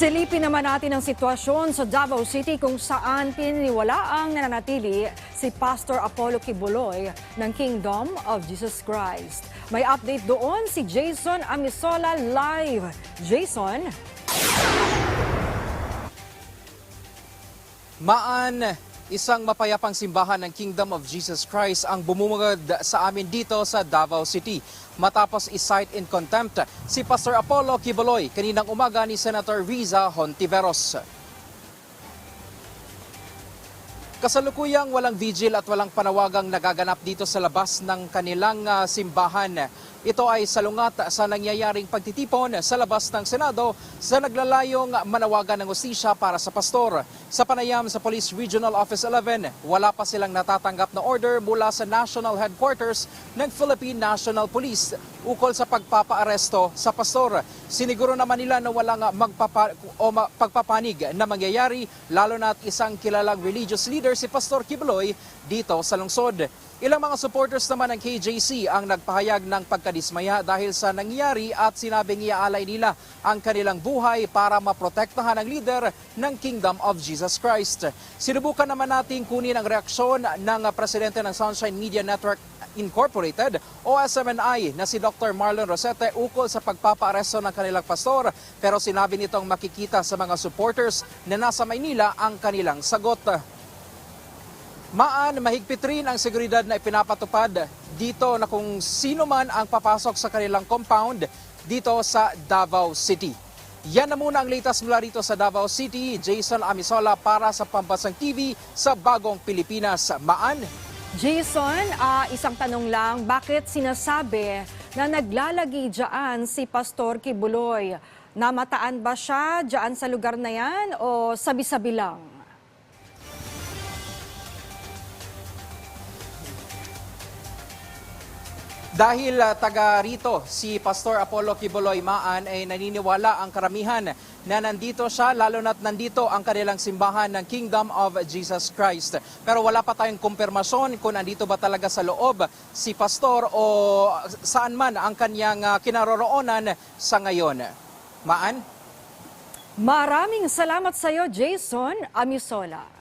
Silipin naman natin ang sitwasyon sa Davao City kung saan pininiwalaang nananatili si Pastor Apollo Kibuloy ng Kingdom of Jesus Christ. May update doon si Jason Amisola live. Jason? Isang mapayapang simbahan ng Kingdom of Jesus Christ ang bumungad sa amin dito sa Davao City. Matapos i-cite in contempt si Pastor Apollo Kibuloy kaninang umaga ni Senator Riza Hontiveros. Kasalukuyang walang vigil at walang panawagang nagaganap dito sa labas ng kanilang simbahan. Ito ay salungat sa nangyayaring pagtitipon sa labas ng Senado sa naglalayong manawagan ng hustisya para sa pastor. Sa panayam sa Police Regional Office 11, wala pa silang natatanggap na order mula sa National Headquarters ng Philippine National Police ukol sa pagpapaaresto sa pastor. Siniguro naman nila na walang pagpapanig na mangyayari lalo na at isang kilalang religious leader si Pastor Kibuloy dito sa lungsod. Ilang mga supporters naman ng KJC ang nagpahayag ng pagkadismaya dahil sa nangyari at sinabing iaalay nila ang kanilang buhay para maprotektahan ang leader ng Kingdom of Jesus Christ. Sinubukan naman natin kunin ang reaksyon ng presidente ng Sunshine Media Network Incorporated o SMNI na si Dr. Marlon Rosete ukol sa pagpapaaresto ng kanilang pastor, pero sinabi nitong makikita sa mga supporters na nasa Maynila ang kanilang sagot. Mahigpit rin ang seguridad na ipinapatupad dito na kung sino man ang papasok sa kanilang compound dito sa Davao City. Yan na muna ang latest mula rito sa Davao City. Jason Amisola para sa Pambansang TV sa Bagong Pilipinas. Jason, isang tanong lang, bakit sinasabi na naglalagi dyan si Pastor Kibuloy? Namataan ba siya dyan sa lugar na yan o sabi-sabi lang? Dahil taga rito si Pastor Apollo Kibuloy ay naniniwala ang karamihan na nandito siya, lalo na't nandito ang kanilang simbahan ng Kingdom of Jesus Christ. Pero wala pa tayong kumpirmasyon kung nandito ba talaga sa loob si Pastor o saan man ang kanyang kinaroroonan sa ngayon. Maraming salamat sa iyo, Jason Amisola.